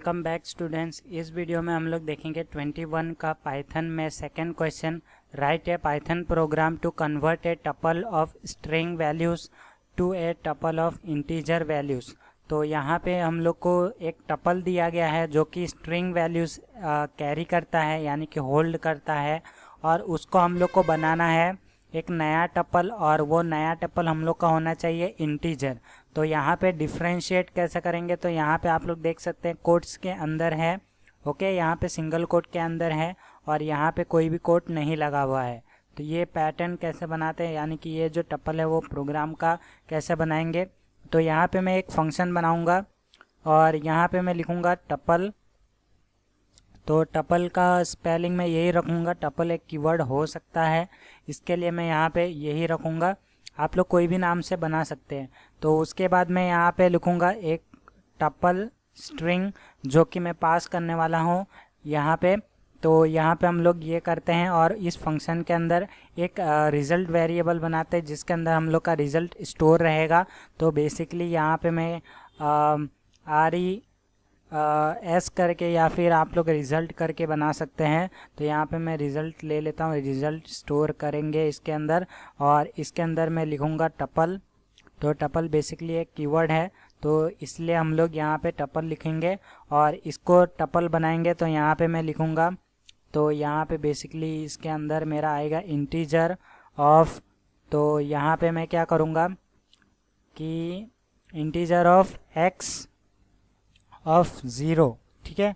Welcome back students. इस video में हम लोग देखेंगे 21 का पाइथन में second question. Write a Python program to convert a tuple of string values to a tuple of integer values. तो यहाँ पे हम लोग को एक टपल दिया गया है जो कि स्ट्रिंग वैल्यूज़ कैरी करता है, यानी कि होल्ड करता है, और उसको हम लोग को बनाना है एक नया टपल, और वो नया टपल हम लोग का होना चाहिए इंटीजर। तो यहाँ पे डिफ्रेंशिएट कैसे करेंगे, तो यहाँ पे आप लोग देख सकते हैं कोट्स के अंदर है, ओके, यहाँ पे सिंगल कोट के अंदर है और यहाँ पे कोई भी कोट नहीं लगा हुआ है। तो ये पैटर्न कैसे बनाते हैं, यानी कि ये जो टपल है वो प्रोग्राम का कैसे बनाएंगे। तो यहाँ पे मैं एक फंक्शन बनाऊँगा और यहाँ पे मैं लिखूँगा टपल। तो टपल का स्पेलिंग मैं यही रखूँगा, टपल एक कीवर्ड हो सकता है, इसके लिए मैं यहाँ पे यही रखूँगा। आप लोग कोई भी नाम से बना सकते हैं। तो उसके बाद मैं यहाँ पे लिखूँगा एक टपल स्ट्रिंग जो कि मैं पास करने वाला हूँ यहाँ पे। तो यहाँ पे हम लोग ये करते हैं और इस फंक्शन के अंदर एक रिज़ल्ट वेरिएबल बनाते हैं जिसके अंदर हम लोग का रिज़ल्ट स्टोर रहेगा। तो बेसिकली यहाँ पे मैं एस करके या फिर आप लोग रिज़ल्ट करके बना सकते हैं। तो यहाँ पे मैं रिज़ल्ट ले लेता हूँ, रिज़ल्ट स्टोर करेंगे इसके अंदर, और इसके अंदर मैं लिखूँगा टपल। तो टपल बेसिकली एक कीवर्ड है, तो इसलिए हम लोग यहाँ पे टपल लिखेंगे और इसको टपल बनाएंगे। तो यहाँ पे मैं लिखूँगा, तो यहाँ पे बेसिकली इसके अंदर मेरा आएगा इंटीजर ऑफ। तो यहाँ पे मैं क्या करूँगा कि इंटीजर ऑफ एक्स ऑफ 0, ठीक है,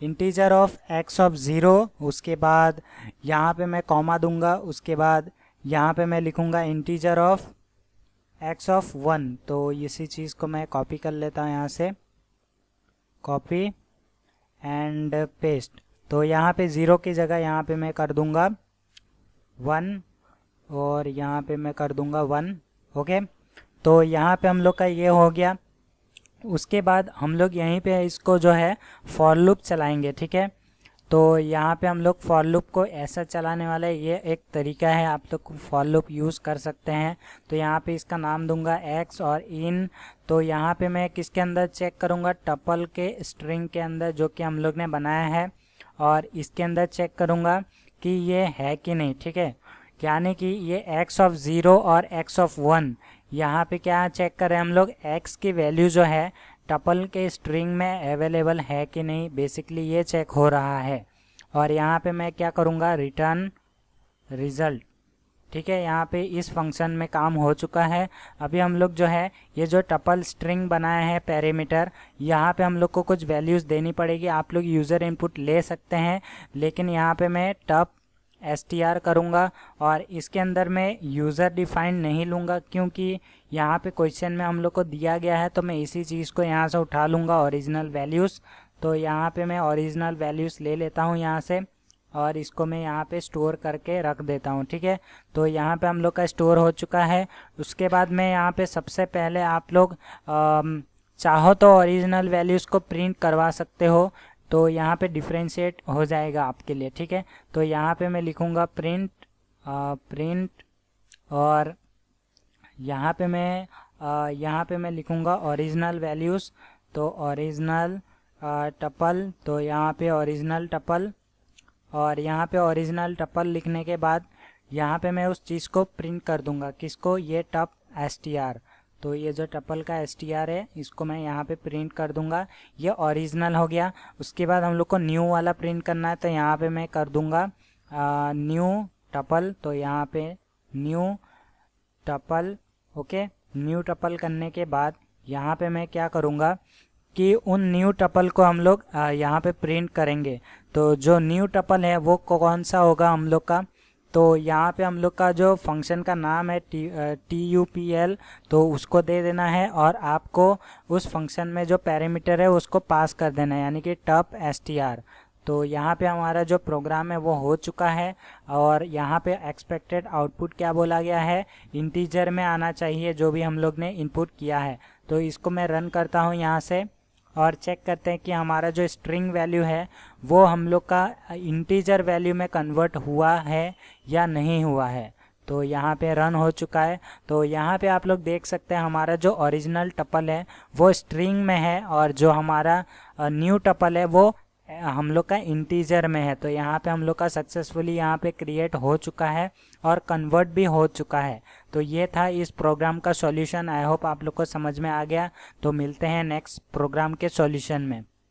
इंटीजर ऑफ एक्स ऑफ 0। उसके बाद यहाँ पे मैं कॉमा दूंगा, उसके बाद यहाँ पे मैं लिखूँगा इंटीजर ऑफ एक्स ऑफ 1। तो इसी चीज़ को मैं कॉपी कर लेता हूँ, यहाँ से कॉपी एंड पेस्ट। तो यहाँ पे 0 की जगह यहाँ पे मैं कर दूंगा 1 और यहाँ पे मैं कर दूंगा 1, ओके। तो यहाँ पे हम लोग का ये हो गया। उसके बाद हम लोग यहीं पे इसको जो है फॉर लूप चलाएंगे, ठीक है। तो यहाँ पे हम लोग फॉर लूप को ऐसा चलाने वाले, ये एक तरीका है, आप लोग फॉर लूप यूज़ कर सकते हैं। तो यहाँ पे इसका नाम दूंगा एक्स और इन। तो यहाँ पे मैं किसके अंदर चेक करूँगा, टपल के स्ट्रिंग के अंदर जो कि हम लोग ने बनाया है, और इसके अंदर चेक करूँगा कि ये है कि नहीं, ठीक है। यानी कि ये एक्स ऑफ 0 और एक्स ऑफ 1, यहाँ पे क्या चेक करें हम लोग, एक्स की वैल्यू जो है टपल के स्ट्रिंग में अवेलेबल है कि नहीं, बेसिकली ये चेक हो रहा है। और यहाँ पे मैं क्या करूँगा, रिटर्न रिज़ल्ट, ठीक है। यहाँ पे इस फंक्शन में काम हो चुका है। अभी हम लोग जो है ये जो टपल स्ट्रिंग बनाया है पैरामीटर, यहाँ पे हम लोग को कुछ वैल्यूज़ देनी पड़ेगी। आप लोग यूज़र इनपुट ले सकते हैं, लेकिन यहाँ पे मैं टप str करूँगा और इसके अंदर मैं यूज़र डिफाइंड नहीं लूँगा, क्योंकि यहाँ पे क्वेश्चन में हम लोग को दिया गया है। तो मैं इसी चीज़ को यहाँ से उठा लूँगा, ओरिजिनल वैल्यूज़। तो यहाँ पे मैं ओरिजिनल वैल्यूज़ ले लेता हूँ यहाँ से, और इसको मैं यहाँ पे स्टोर करके रख देता हूँ, ठीक है। तो यहाँ पे हम लोग का स्टोर हो चुका है। उसके बाद मैं यहाँ पे सबसे पहले आप लोग चाहो तो ओरिजिनल वैल्यूज़ को प्रिंट करवा सकते हो, तो यहाँ पे डिफ्रेंशिएट हो जाएगा आपके लिए, ठीक है। तो यहाँ पे मैं लिखूँगा प्रिंट और यहाँ पे मैं लिखूँगा ओरिजिनल वैल्यूज़। तो ओरिजिनल टपल, तो यहाँ पे ओरिजिनल टपल, और यहाँ पे ओरिजिनल टपल लिखने के बाद यहाँ पे मैं उस चीज़ को प्रिंट कर दूँगा, किसको, ये टप str। तो ये जो टपल का str है इसको मैं यहाँ पे प्रिंट कर दूँगा, ये ओरिजिनल हो गया। उसके बाद हम लोग को न्यू वाला प्रिंट करना है, तो यहाँ पे मैं कर दूँगा न्यू टपल। तो यहाँ पे new tuple, okay. New tuple करने के बाद यहाँ पे मैं क्या करूँगा कि उन न्यू टपल को हम लोग यहाँ पे प्रिंट करेंगे। तो जो न्यू टपल है वो कौन सा होगा हम लोग का, तो यहाँ पे हम लोग का जो फंक्शन का नाम है TUPL, तो उसको दे देना है, और आपको उस फंक्शन में जो पैरामीटर है उसको पास कर देना है, यानी कि टप str। तो यहाँ पे हमारा जो प्रोग्राम है वो हो चुका है, और यहाँ पे एक्सपेक्टेड आउटपुट क्या बोला गया है, इंटीजर में आना चाहिए जो भी हम लोग ने इनपुट किया है। तो इसको मैं रन करता हूँ यहाँ से, और चेक करते हैं कि हमारा जो स्ट्रिंग वैल्यू है वो हम लोग का इंटीजर वैल्यू में कन्वर्ट हुआ है या नहीं हुआ है। तो यहाँ पे रन हो चुका है। तो यहाँ पे आप लोग देख सकते हैं हमारा जो ओरिजिनल टपल है वो स्ट्रिंग में है और जो हमारा न्यू टपल है वो हम लोग का इंटीजर में है। तो यहाँ पे हम लोग का सक्सेसफुली यहाँ पे क्रिएट हो चुका है और कन्वर्ट भी हो चुका है। तो ये था इस प्रोग्राम का सॉल्यूशन। आई होप आप लोग को समझ में आ गया। तो मिलते हैं नेक्स्ट प्रोग्राम के सॉल्यूशन में।